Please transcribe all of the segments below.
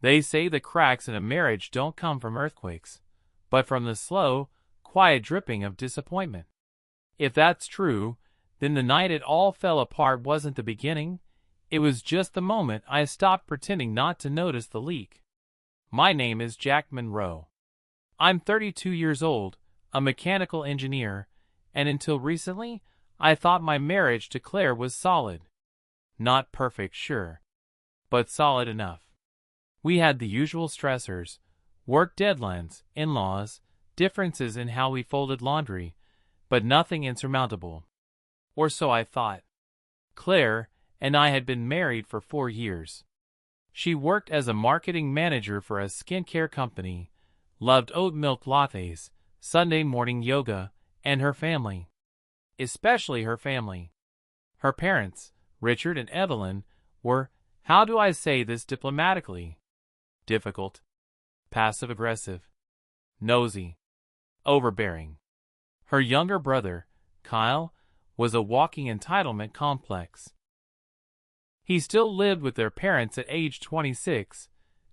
They say the cracks in a marriage don't come from earthquakes, but from the slow, quiet dripping of disappointment. If that's true, then the night it all fell apart wasn't the beginning. It was just the moment I stopped pretending not to notice the leak. My name is Jack Monroe. I'm 32 years old, a mechanical engineer, and until recently, I thought my marriage to Claire was solid. Not perfect, sure, but solid enough. We had the usual stressors: work deadlines, in-laws, differences in how we folded laundry, but nothing insurmountable. Or so I thought. Claire and I had been married for 4 years. She worked as a marketing manager for a skincare company, loved oat milk lattes, Sunday morning yoga, and her family. Especially her family. Her parents, Richard and Evelyn, were, how do I say this diplomatically? Difficult, passive-aggressive, nosy, overbearing. Her younger brother, Kyle, was a walking entitlement complex. He still lived with their parents at age 26,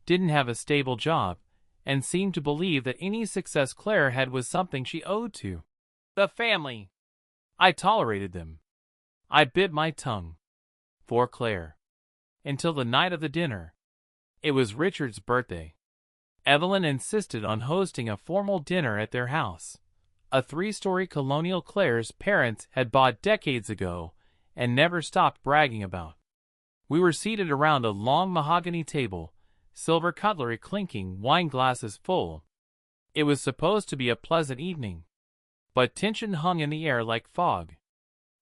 didn't have a stable job, and seemed to believe that any success Claire had was something she owed to the family. I tolerated them. I bit my tongue. For Claire. Until the night of the dinner. It was Richard's birthday. Evelyn insisted on hosting a formal dinner at their house, a 3-story colonial Claire's parents had bought decades ago and never stopped bragging about. We were seated around a long mahogany table, silver cutlery clinking, wine glasses full. It was supposed to be a pleasant evening, but tension hung in the air like fog.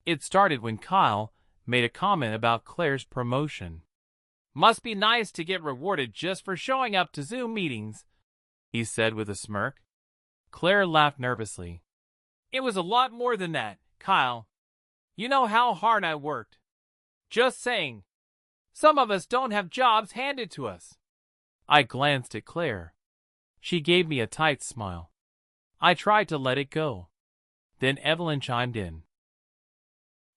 It started when Kyle made a comment about Claire's promotion. "Must be nice to get rewarded just for showing up to Zoom meetings," he said with a smirk. Claire laughed nervously. "It was a lot more than that, Kyle. You know how hard I worked. Just saying. Some of us don't have jobs handed to us." I glanced at Claire. She gave me a tight smile. I tried to let it go. Then Evelyn chimed in.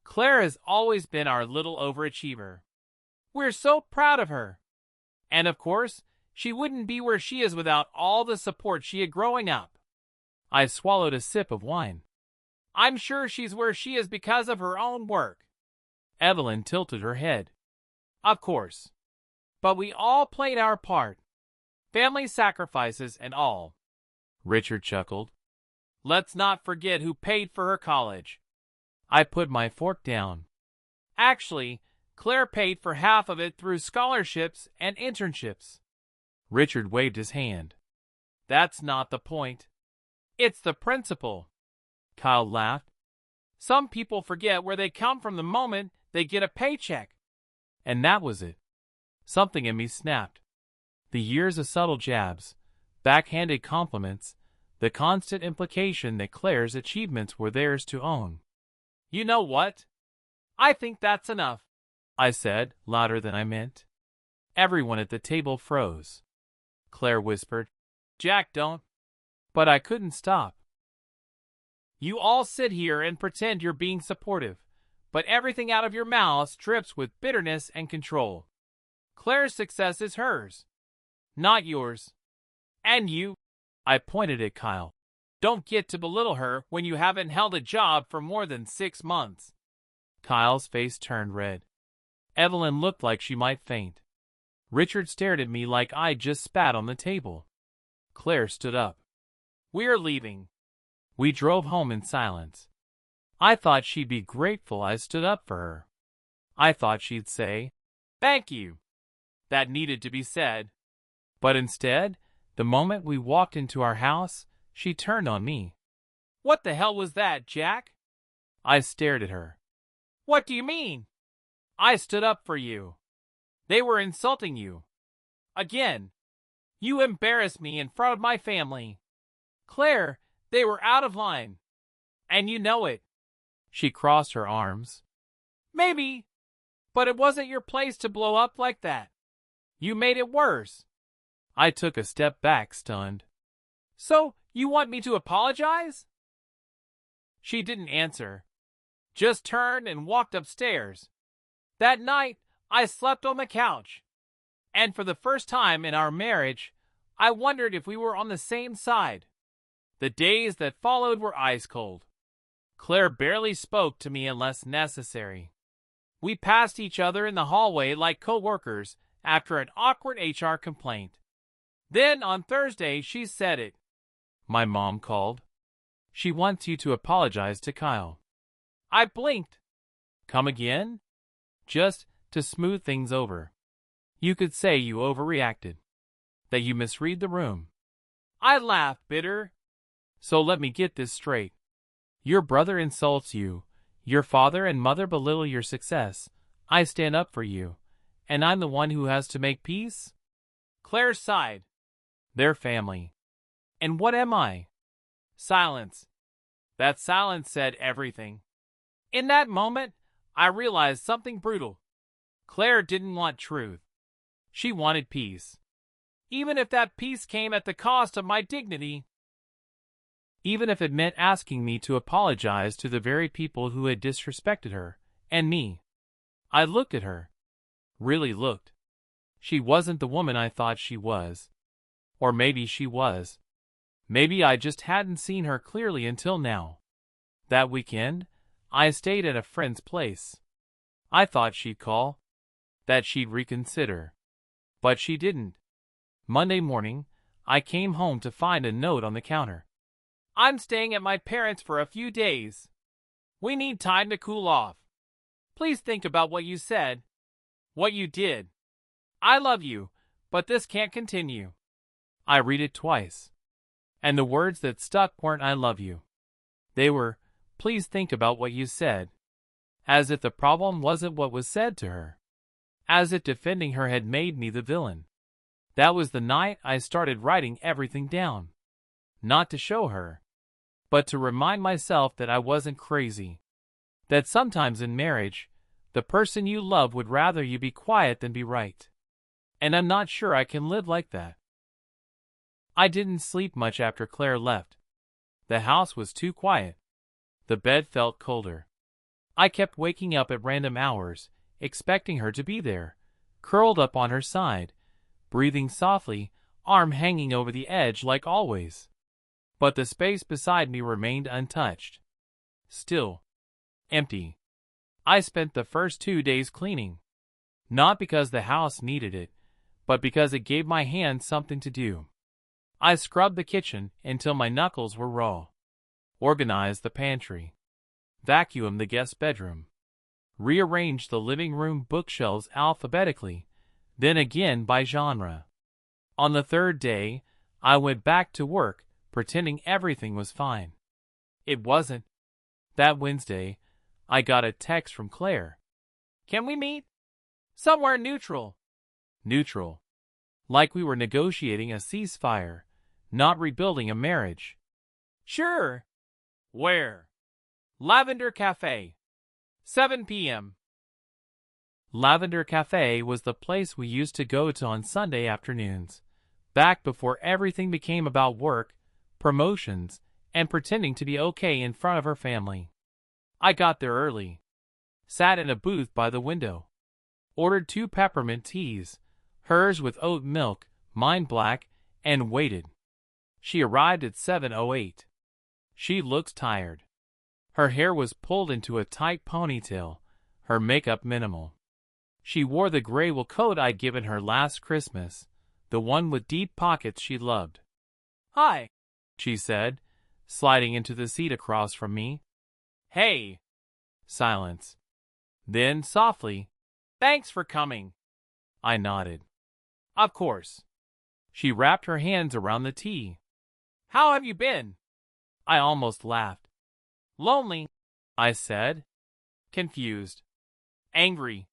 "Claire has always been our little overachiever. We're so proud of her. And of course, she wouldn't be where she is without all the support she had growing up." I swallowed a sip of wine. "I'm sure she's where she is because of her own work." Evelyn tilted her head. "Of course. But we all played our part. Family sacrifices and all." Richard chuckled. "Let's not forget who paid for her college." I put my fork down. "Actually, Claire paid for half of it through scholarships and internships." Richard waved his hand. "That's not the point. It's the principle." Kyle laughed. "Some people forget where they come from the moment they get a paycheck." And that was it. Something in me snapped. The years of subtle jabs, backhanded compliments, the constant implication that Claire's achievements were theirs to own. "You know what? I think that's enough," I said, louder than I meant. Everyone at the table froze. Claire whispered, "Jack, don't." But I couldn't stop. "You all sit here and pretend you're being supportive, but everything out of your mouths drips with bitterness and control. Claire's success is hers, not yours. And you," I pointed at Kyle, "don't get to belittle her when you haven't held a job for more than 6 months." Kyle's face turned red. Evelyn looked like she might faint. Richard stared at me like I'd just spat on the table. Claire stood up. "We're leaving." We drove home in silence. I thought she'd be grateful I stood up for her. I thought she'd say, "Thank you." That needed to be said. But instead, the moment we walked into our house, she turned on me. "What the hell was that, Jack?" I stared at her. "What do you mean?" "I stood up for you. They were insulting you. Again. You embarrassed me in front of my family. Claire, they were out of line. And you know it." She crossed her arms. "Maybe. But it wasn't your place to blow up like that. You made it worse." I took a step back, stunned. "So, you want me to apologize?" She didn't answer. Just turned and walked upstairs. That night, I slept on the couch. And for the first time in our marriage, I wondered if we were on the same side. The days that followed were ice cold. Claire barely spoke to me unless necessary. We passed each other in the hallway like co-workers after an awkward HR complaint. Then on Thursday, she said it. My mom called. She wants you to apologize to Kyle. I blinked. Come again? Just to smooth things over. You could say you overreacted. That you misread the room. I laughed, bitter. So let me get this straight. Your brother insults you. Your father and mother belittle your success. I stand up for you. And I'm the one who has to make peace? Claire sighed. They're family. And what am I? Silence. That silence said everything. In that moment, I realized something brutal. Claire didn't want truth. She wanted peace. Even if that peace came at the cost of my dignity. Even if it meant asking me to apologize to the very people who had disrespected her, and me. I looked at her. Really looked. She wasn't the woman I thought she was. Or maybe she was. Maybe I just hadn't seen her clearly until now. That weekend, I stayed at a friend's place. I thought she'd call. That she'd reconsider. But she didn't. Monday morning, I came home to find a note on the counter. I'm staying at my parents' for a few days. We need time to cool off. Please think about what you said. What you did. I love you, but this can't continue. I read it twice. And the words that stuck weren't I love you. They were, please think about what you said. As if the problem wasn't what was said to her. As if defending her had made me the villain. That was the night I started writing everything down. Not to show her, but to remind myself that I wasn't crazy. That sometimes in marriage, the person you love would rather you be quiet than be right. And I'm not sure I can live like that. I didn't sleep much after Claire left. The house was too quiet. The bed felt colder. I kept waking up at random hours, expecting her to be there, curled up on her side, breathing softly, arm hanging over the edge like always. But the space beside me remained untouched. Still. Empty. I spent the first 2 days cleaning. Not because the house needed it, but because it gave my hands something to do. I scrubbed the kitchen until my knuckles were raw. Organized the pantry. Vacuumed the guest bedroom. Rearranged the living room bookshelves alphabetically, then again by genre. On the third day, I went back to work, pretending everything was fine. It wasn't. That Wednesday, I got a text from Claire. Can we meet? Somewhere neutral. Neutral. Like we were negotiating a ceasefire, not rebuilding a marriage. Sure. Where? Lavender Cafe. 7 p.m. Lavender Cafe was the place we used to go to on Sunday afternoons, back before everything became about work, promotions, and pretending to be okay in front of her family. I got there early. Sat in a booth by the window. Ordered 2 peppermint teas, hers with oat milk, mine black, and waited. She arrived at 7:08. She looked tired. Her hair was pulled into a tight ponytail, her makeup minimal. She wore the gray wool coat I'd given her last Christmas, the one with deep pockets she loved. Hi, she said, sliding into the seat across from me. Hey. Silence. Then, softly, thanks for coming. I nodded. Of course. She wrapped her hands around the tea. How have you been? I almost laughed. Lonely, I said. Confused. Angry.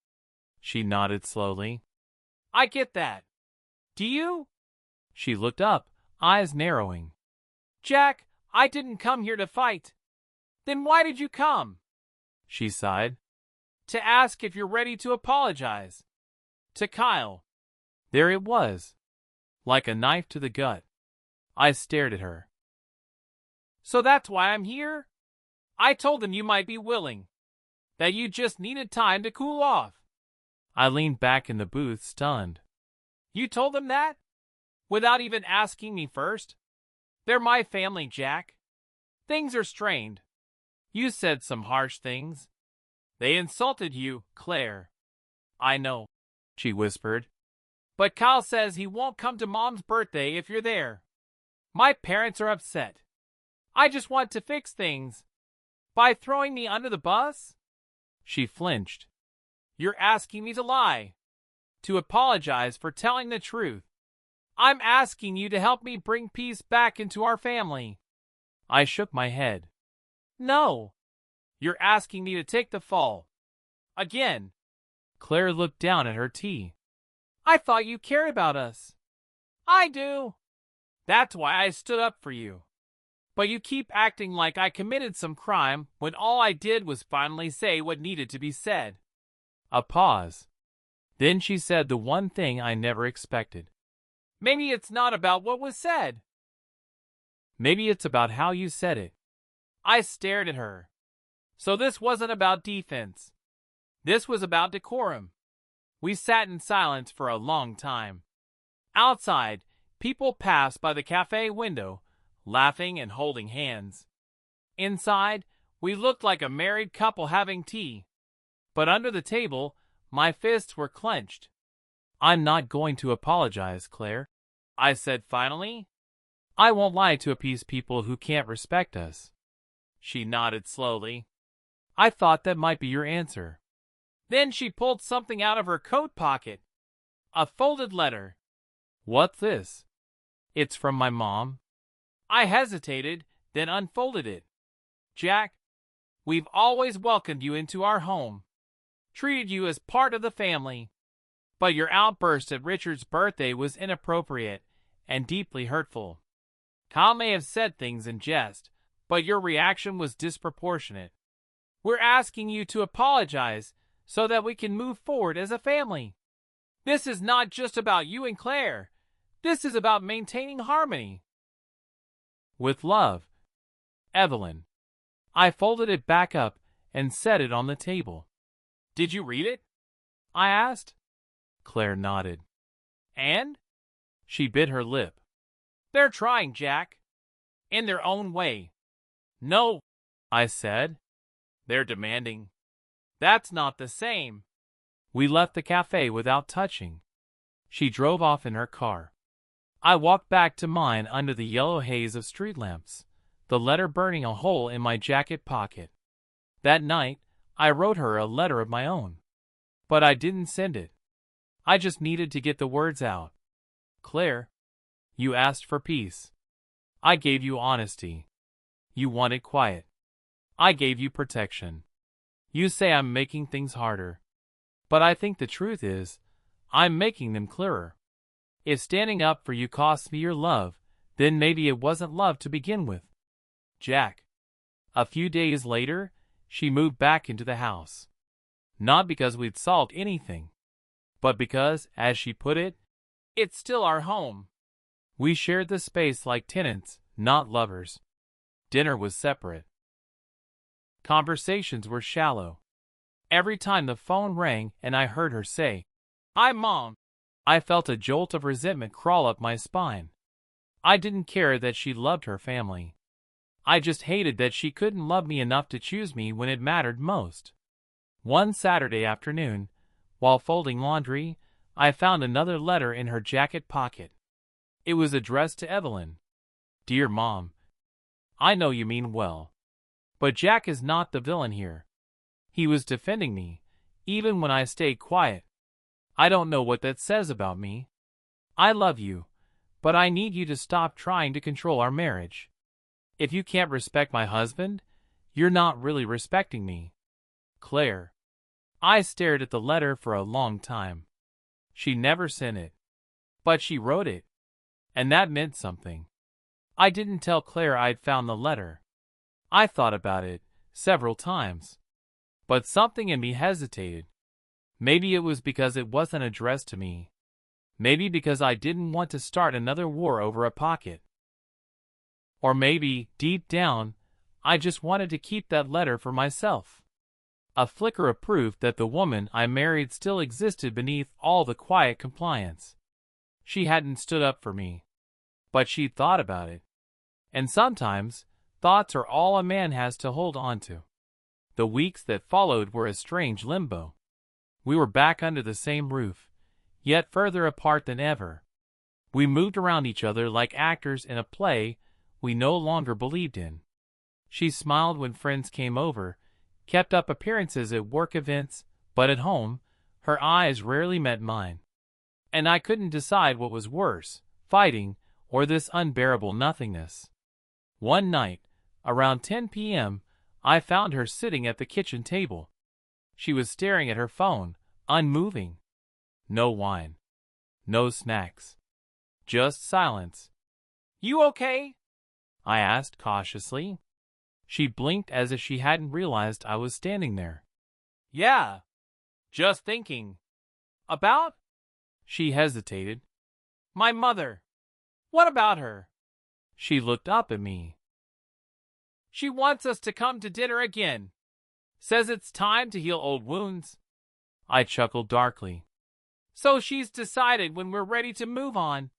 She nodded slowly. I get that. Do you? She looked up, eyes narrowing. Jack, I didn't come here to fight. Then why did you come? She sighed. To ask if you're ready to apologize. To Kyle. There it was. Like a knife to the gut. I stared at her. So that's why I'm here? I told him you might be willing. That you just needed time to cool off. I leaned back in the booth, stunned. You told them that? Without even asking me first? They're my family, Jack. Things are strained. You said some harsh things. They insulted you, Claire. I know, she whispered. But Kyle says he won't come to Mom's birthday if you're there. My parents are upset. I just want to fix things. By throwing me under the bus? She flinched. You're asking me to lie. To apologize for telling the truth. I'm asking you to help me bring peace back into our family. I shook my head. No. You're asking me to take the fall. Again. Claire looked down at her tea. I thought you cared about us. I do. That's why I stood up for you. But you keep acting like I committed some crime when all I did was finally say what needed to be said. A pause. Then she said the one thing I never expected. Maybe it's not about what was said. Maybe it's about how you said it. I stared at her. So this wasn't about defense. This was about decorum. We sat in silence for a long time. Outside, people passed by the cafe window, laughing and holding hands. Inside, we looked like a married couple having tea. But under the table, my fists were clenched. I'm not going to apologize, Claire, I said finally. I won't lie to appease people who can't respect us. She nodded slowly. I thought that might be your answer. Then she pulled something out of her coat pocket. A folded letter. What's this? It's from my mom. I hesitated, then unfolded it. Jack, we've always welcomed you into our home. Treated you as part of the family. But your outburst at Richard's birthday was inappropriate and deeply hurtful. Kyle may have said things in jest, but your reaction was disproportionate. We're asking you to apologize so that we can move forward as a family. This is not just about you and Claire. This is about maintaining harmony. With love, Evelyn. I folded it back up and set it on the table. Did you read it? I asked. Claire nodded. And? She bit her lip. They're trying, Jack. In their own way. No, I said. They're demanding. That's not the same. We left the cafe without touching. She drove off in her car. I walked back to mine under the yellow haze of street lamps, the letter burning a hole in my jacket pocket. That night, I wrote her a letter of my own. But I didn't send it. I just needed to get the words out. Claire, you asked for peace. I gave you honesty. You wanted quiet. I gave you protection. You say I'm making things harder. But I think the truth is, I'm making them clearer. If standing up for you costs me your love, then maybe it wasn't love to begin with. Jack. A few days later, she moved back into the house. Not because we'd solved anything, but because, as she put it, it's still our home. We shared the space like tenants, not lovers. Dinner was separate. Conversations were shallow. Every time the phone rang and I heard her say, "Hi, Mom," I felt a jolt of resentment crawl up my spine. I didn't care that she loved her family. I just hated that she couldn't love me enough to choose me when it mattered most. One Saturday afternoon, while folding laundry, I found another letter in her jacket pocket. It was addressed to Evelyn. Dear Mom, I know you mean well. But Jack is not the villain here. He was defending me, even when I stayed quiet. I don't know what that says about me. I love you, but I need you to stop trying to control our marriage. If you can't respect my husband, you're not really respecting me. Claire. I stared at the letter for a long time. She never sent it. But she wrote it. And that meant something. I didn't tell Claire I'd found the letter. I thought about it several times. But something in me hesitated. Maybe it was because it wasn't addressed to me. Maybe because I didn't want to start another war over a pocket. Or maybe, deep down, I just wanted to keep that letter for myself. A flicker of proof that the woman I married still existed beneath all the quiet compliance. She hadn't stood up for me, but she'd thought about it. And sometimes, thoughts are all a man has to hold on to. The weeks that followed were a strange limbo. We were back under the same roof, yet further apart than ever. We moved around each other like actors in a play we no longer believed in. She smiled when friends came over, kept up appearances at work events, but at home, her eyes rarely met mine. And I couldn't decide what was worse, fighting, or this unbearable nothingness. One night, around 10 p.m., I found her sitting at the kitchen table. She was staring at her phone, unmoving. No wine. No snacks. Just silence. "You okay?" I asked cautiously. She blinked as if she hadn't realized I was standing there. "Yeah. Just thinking." "About?" She hesitated. "My mother. What about her?" She looked up at me. "She wants us to come to dinner again. Says it's time to heal old wounds." I chuckled darkly. "So she's decided when we're ready to move on.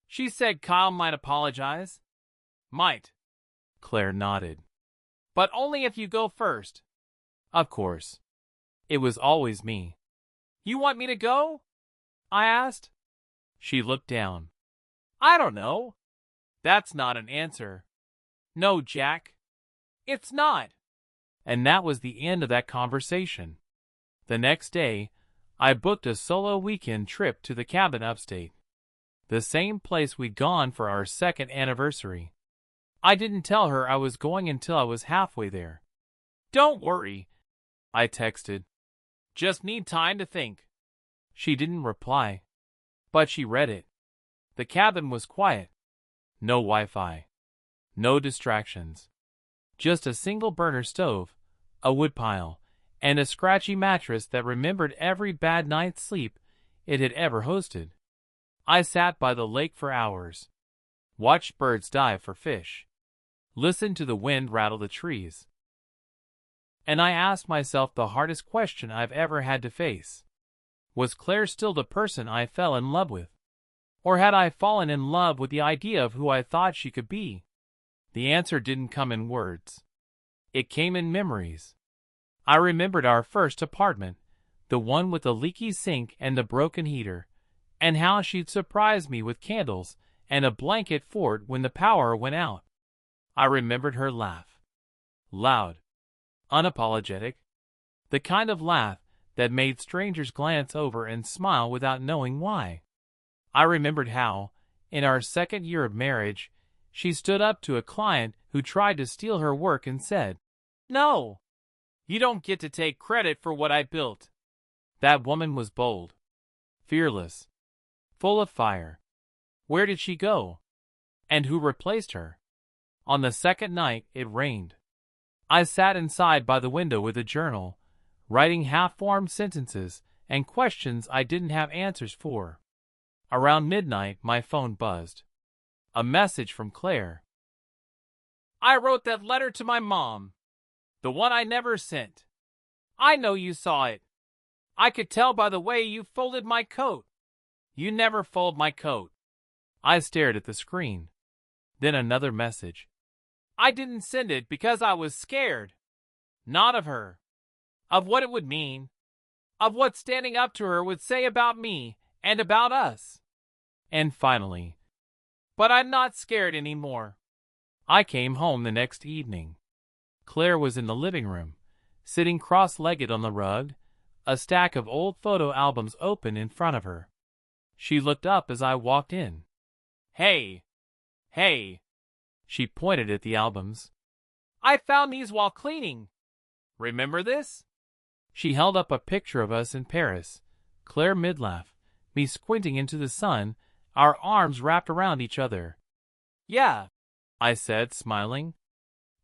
She said Kyle might apologize." "Might." Claire nodded. "But only if you go first." Of course. It was always me. "You want me to go?" I asked. She looked down. "I don't know." "That's not an answer." "No, Jack. It's not." And that was the end of that conversation. The next day, I booked a solo weekend trip to the cabin upstate. The same place we'd gone for our second anniversary. I didn't tell her I was going until I was halfway there. "Don't worry," I texted. "Just need time to think." She didn't reply, but she read it. The cabin was quiet. No Wi-Fi. No distractions. Just a single burner stove, a woodpile, and a scratchy mattress that remembered every bad night's sleep it had ever hosted. I sat by the lake for hours, watched birds dive for fish, listened to the wind rattle the trees. And I asked myself the hardest question I've ever had to face. Was Claire still the person I fell in love with? Or had I fallen in love with the idea of who I thought she could be? The answer didn't come in words. It came in memories. I remembered our first apartment, the one with the leaky sink and the broken heater, and how she'd surprised me with candles and a blanket fort when the power went out. I remembered her laugh. Loud. Unapologetic. The kind of laugh that made strangers glance over and smile without knowing why. I remembered how, in our second year of marriage, she stood up to a client who tried to steal her work and said, "No, you don't get to take credit for what I built." That woman was bold, fearless, full of fire. Where did she go? And who replaced her? On the second night, it rained. I sat inside by the window with a journal, writing half-formed sentences and questions I didn't have answers for. Around midnight, my phone buzzed. A message from Claire. "I wrote that letter to my mom. The one I never sent. I know you saw it. I could tell by the way you folded my coat. You never fold my coat." I stared at the screen. Then another message. "I didn't send it because I was scared. Not of her. Of what it would mean. Of what standing up to her would say about me and about us." And finally, "But I'm not scared anymore." I came home the next evening. Claire was in the living room, sitting cross-legged on the rug, a stack of old photo albums open in front of her. She looked up as I walked in. "Hey, hey." She pointed at the albums. "I found these while cleaning. Remember this?" She held up a picture of us in Paris, Claire mid-laugh, me squinting into the sun, our arms wrapped around each other. "Yeah," I said, smiling.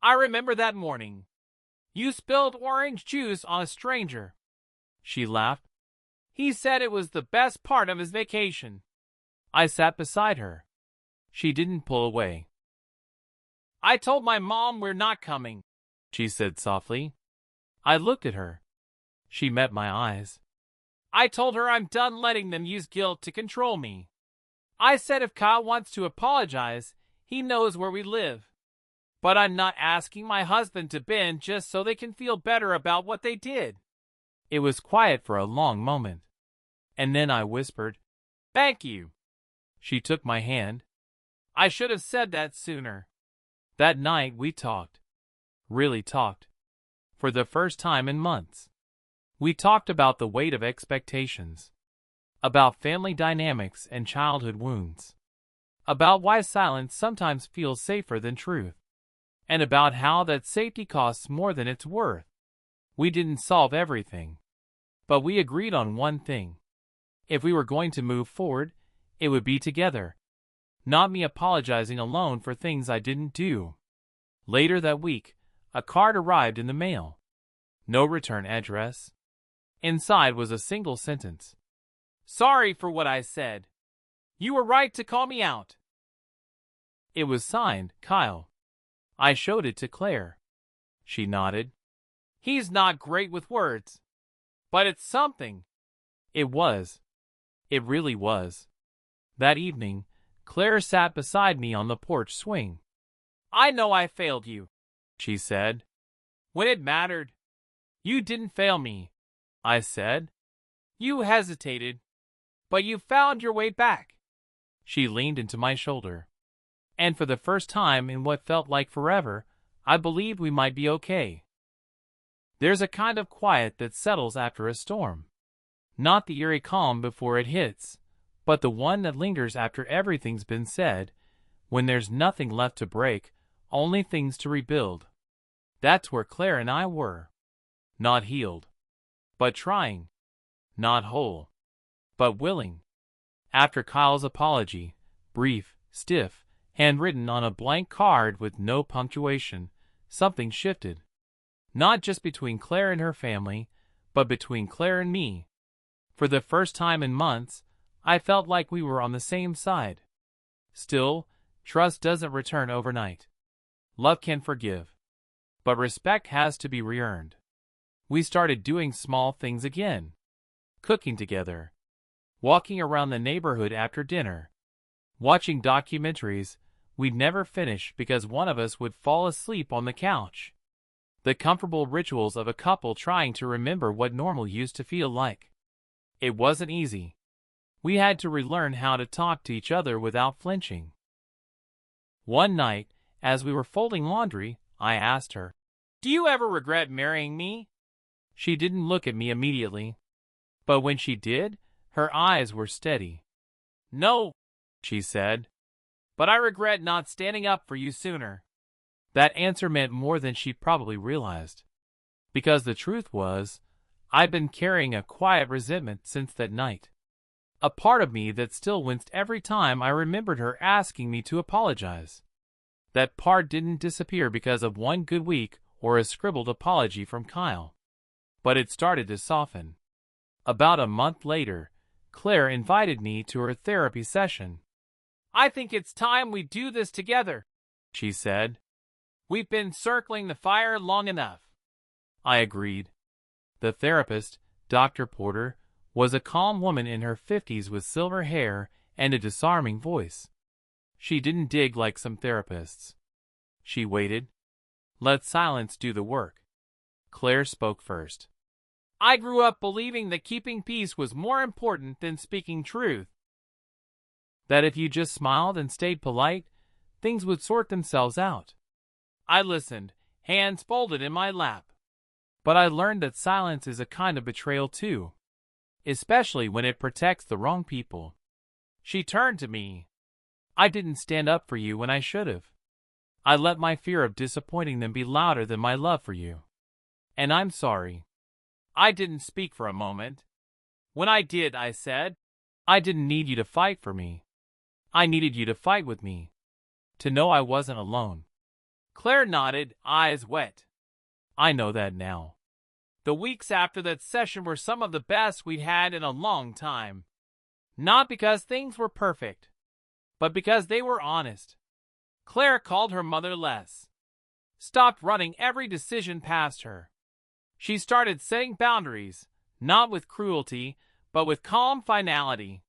"I remember that morning. You spilled orange juice on a stranger." She laughed. "He said it was the best part of his vacation." I sat beside her. She didn't pull away. "I told my mom we're not coming," she said softly. I looked at her. She met my eyes. "I told her I'm done letting them use guilt to control me." I said if Kyle wants to apologize, he knows where we live. But I'm not asking my husband to bend just so they can feel better about what they did. It was quiet for a long moment. And then I whispered, "Thank you." She took my hand. I should have said that sooner. That night we talked. Really talked. For the first time in months. We talked about the weight of expectations. About family dynamics and childhood wounds. About why silence sometimes feels safer than truth. And about how that safety costs more than it's worth. We didn't solve everything. But we agreed on one thing. If we were going to move forward, it would be together. Not me apologizing alone for things I didn't do. Later that week, a card arrived in the mail. No return address. Inside was a single sentence. "Sorry for what I said. You were right to call me out." It was signed, Kyle. I showed it to Claire. She nodded. "He's not great with words. But it's something." It was. It really was. That evening, Claire sat beside me on the porch swing. "I know I failed you," she said. "When it mattered. You didn't fail me," I said. "You hesitated. But you found your way back." She leaned into my shoulder. And for the first time in what felt like forever, I believed we might be okay. There's a kind of quiet that settles after a storm. Not the eerie calm before it hits, but the one that lingers after everything's been said, when there's nothing left to break, only things to rebuild. That's where Claire and I were. Not healed, but trying. Not whole, but willing. After Kyle's apology, brief, stiff, handwritten on a blank card with no punctuation, something shifted. Not just between Claire and her family, but between Claire and me. For the first time in months, I felt like we were on the same side. Still, trust doesn't return overnight. Love can forgive. But respect has to be re-earned. We started doing small things again. Cooking together. Walking around the neighborhood after dinner. Watching documentaries we'd never finish because one of us would fall asleep on the couch. The comfortable rituals of a couple trying to remember what normal used to feel like. It wasn't easy. We had to relearn how to talk to each other without flinching. One night, as we were folding laundry, I asked her, "Do you ever regret marrying me?" She didn't look at me immediately. But when she did, her eyes were steady. "No," she said. "But I regret not standing up for you sooner." That answer meant more than she probably realized. Because the truth was, I'd been carrying a quiet resentment since that night. A part of me that still winced every time I remembered her asking me to apologize. That part didn't disappear because of one good week or a scribbled apology from Kyle. But it started to soften. About a month later, Claire invited me to her therapy session. "I think it's time we do this together," she said. "We've been circling the fire long enough." I agreed. The therapist, Dr. Porter, was a calm woman in her 50s with silver hair and a disarming voice. She didn't dig like some therapists. She waited. Let silence do the work. Claire spoke first. "I grew up believing that keeping peace was more important than speaking truth. That if you just smiled and stayed polite, things would sort themselves out." I listened, hands folded in my lap. But I learned that silence is a kind of betrayal too, especially when it protects the wrong people. She turned to me. "I didn't stand up for you when I should have. I let my fear of disappointing them be louder than my love for you. And I'm sorry." I didn't speak for a moment. "When I did," I said, "I didn't need you to fight for me. I needed you to fight with me. To know I wasn't alone." Claire nodded, eyes wet. "I know that now." The weeks after that session were some of the best we'd had in a long time. Not because things were perfect, but because they were honest. Claire called her mother less. Stopped running every decision past her. She started setting boundaries, not with cruelty, but with calm finality.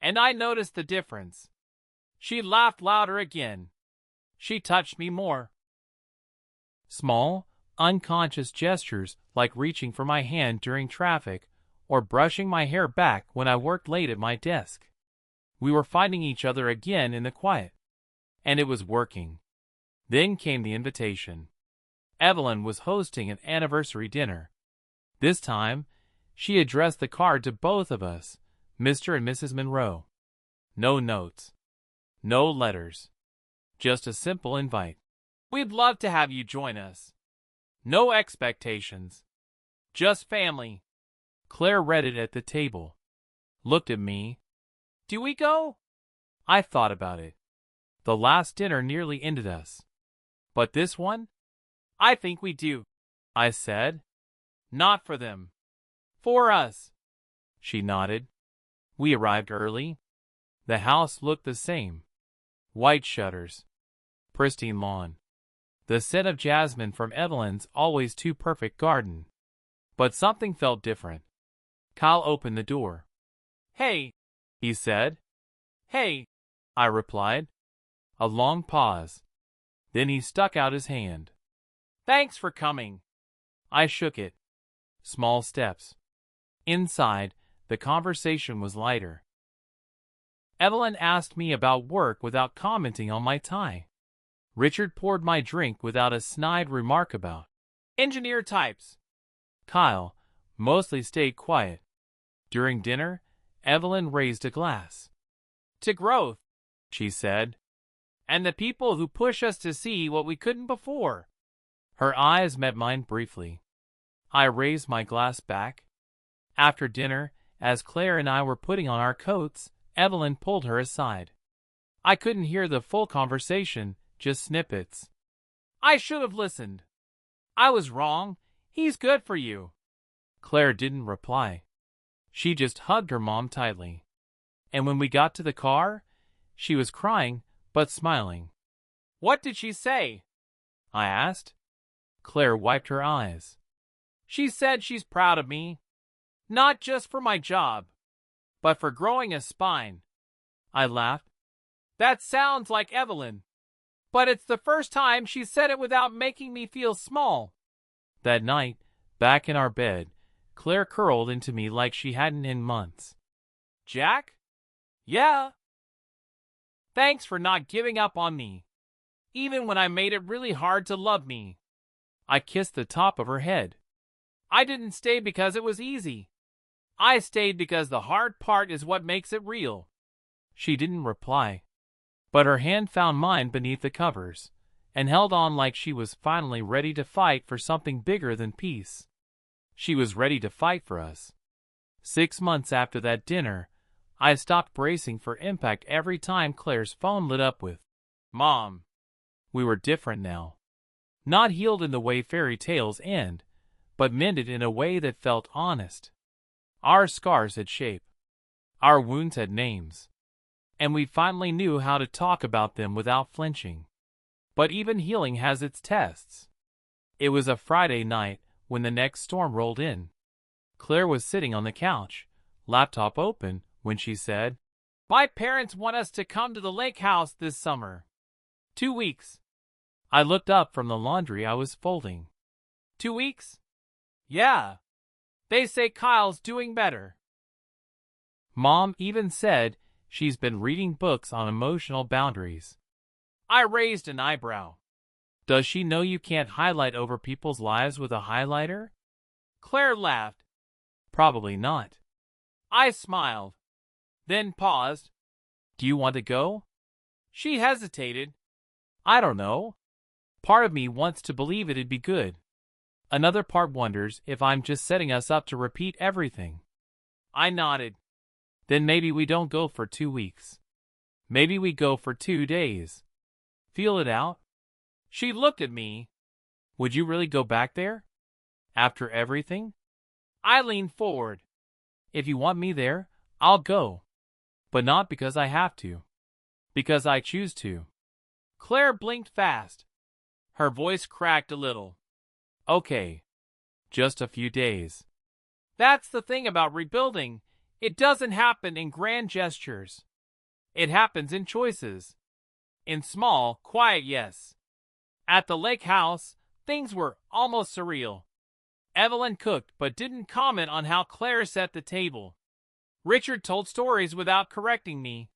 and I noticed the difference. She laughed louder again. She touched me more. Small, unconscious gestures like reaching for my hand during traffic or brushing my hair back when I worked late at my desk. We were finding each other again in the quiet. And it was working. Then came the invitation. Evelyn was hosting an anniversary dinner. This time, she addressed the card to both of us, Mr. and Mrs. Monroe. No notes. No letters. Just a simple invite. We'd love to have you join us. No expectations. Just family. Claire read it at the table. Looked at me. Do we go? I thought about it. The last dinner nearly ended us. But this one? I think we do, I said. Not for them. For us. She nodded. We arrived early. The house looked the same. White shutters. Pristine lawn. The scent of jasmine from Evelyn's always too perfect garden. But something felt different. Kyle opened the door. Hey, he said. Hey, I replied. A long pause. Then he stuck out his hand. Thanks for coming. I shook it. Small steps. Inside, the conversation was lighter. Evelyn asked me about work without commenting on my tie. Richard poured my drink without a snide remark about engineer types. Kyle mostly stayed quiet. During dinner, Evelyn raised a glass. To growth, she said, and the people who push us to see what we couldn't before. Her eyes met mine briefly. I raised my glass back. After dinner, as Claire and I were putting on our coats, Evelyn pulled her aside. I couldn't hear the full conversation, just snippets. I should have listened. I was wrong. He's good for you. Claire didn't reply. She just hugged her mom tightly. And when we got to the car, she was crying, but smiling. What did she say? I asked. Claire wiped her eyes. She said she's proud of me. Not just for my job, but for growing a spine. I laughed. That sounds like Evelyn. But it's the first time she said it without making me feel small. That night, back in our bed, Claire curled into me like she hadn't in months. Jack? Yeah. Thanks for not giving up on me, even when I made it really hard to love me. I kissed the top of her head. I didn't stay because it was easy. I stayed because the hard part is what makes it real. She didn't reply, but her hand found mine beneath the covers and held on like she was finally ready to fight for something bigger than peace. She was ready to fight for us. 6 months after that dinner, I stopped bracing for impact every time Claire's phone lit up with, Mom. We were different now. Not healed in the way fairy tales end, but mended in a way that felt honest. Our scars had shape. Our wounds had names. And we finally knew how to talk about them without flinching. But even healing has its tests. It was a Friday night when the next storm rolled in. Claire was sitting on the couch, laptop open, when she said, My parents want us to come to the lake house this summer. 2 weeks. I looked up from the laundry I was folding. 2 weeks? Yeah. They say Kyle's doing better. Mom even said she's been reading books on emotional boundaries. I raised an eyebrow. Does she know you can't highlight over people's lives with a highlighter? Claire laughed. Probably not. I smiled, then paused. Do you want to go? She hesitated. I don't know. Part of me wants to believe it'd be good. Another part wonders if I'm just setting us up to repeat everything. I nodded. Then maybe we don't go for 2 weeks. Maybe we go for 2 days. Feel it out? She looked at me. Would you really go back there? After everything? I leaned forward. If you want me there, I'll go. But not because I have to. Because I choose to. Claire blinked fast. Her voice cracked a little. Okay. Just a few days. That's the thing about rebuilding. It doesn't happen in grand gestures. It happens in choices. In small, quiet yes. At the lake house, things were almost surreal. Evelyn cooked but didn't comment on how Claire set the table. Richard told stories without correcting me.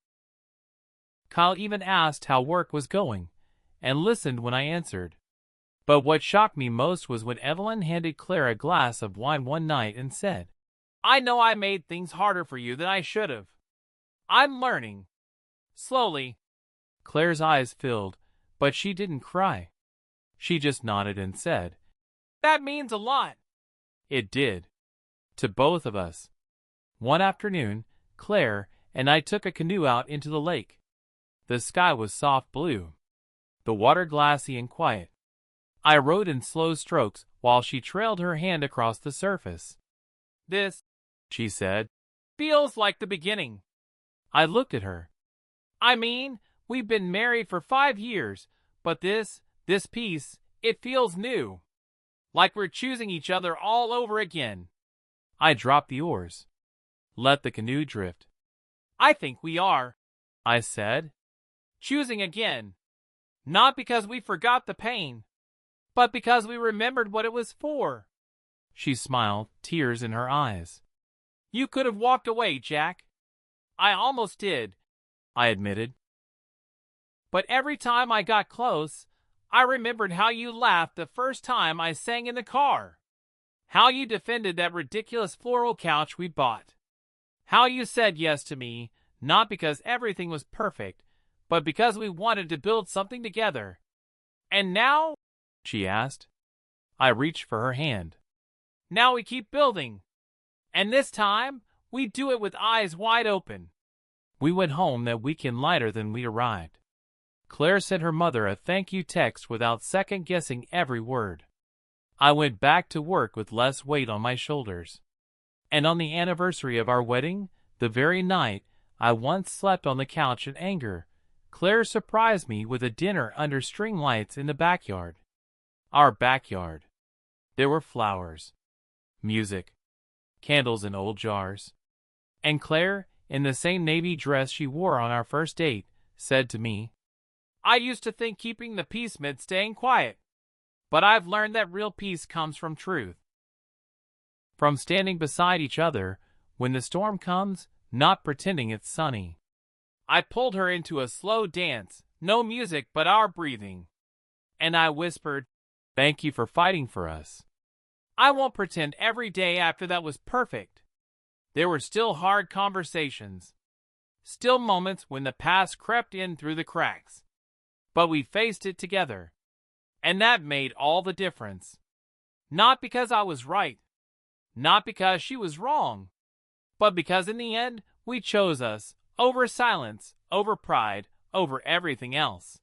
Kyle even asked how work was going, and listened when I answered. But what shocked me most was when Evelyn handed Claire a glass of wine one night and said, "I know I made things harder for you than I should have. I'm learning." Slowly. Claire's eyes filled, but she didn't cry. She just nodded and said, "That means a lot." It did. To both of us. One afternoon, Claire and I took a canoe out into the lake. The sky was soft blue, the water glassy and quiet. I rowed in slow strokes while she trailed her hand across the surface. "This," she said, "feels like the beginning." I looked at her. "I mean, we've been married for 5 years, but this piece, it feels new. Like we're choosing each other all over again." I dropped the oars. Let the canoe drift. "I think we are," I said. "Choosing again. Not because we forgot the pain, but because we remembered what it was for." She smiled, tears in her eyes. "You could have walked away, Jack." "I almost did," I admitted. "But every time I got close, I remembered how you laughed the first time I sang in the car. How you defended that ridiculous floral couch we bought. How you said yes to me, not because everything was perfect, but because we wanted to build something together. And now?" she asked. I reached for her hand. "Now we keep building. And this time, we do it with eyes wide open." We went home that weekend lighter than we arrived. Claire sent her mother a thank you text without second-guessing every word. I went back to work with less weight on my shoulders. And on the anniversary of our wedding, the very night I once slept on the couch in anger, Claire surprised me with a dinner under string lights in the backyard. Our backyard. There were flowers, music, candles in old jars. And Claire, in the same navy dress she wore on our first date, said to me, "I used to think keeping the peace meant staying quiet, but I've learned that real peace comes from truth." From standing beside each other when the storm comes, not pretending it's sunny. I pulled her into a slow dance, no music but our breathing. And I whispered, "Thank you for fighting for us. I won't pretend every day after that was perfect." There were still hard conversations. Still moments when the past crept in through the cracks. But we faced it together. And that made all the difference. Not because I was right. Not because she was wrong. But because in the end, we chose us, over silence, over pride, over everything else.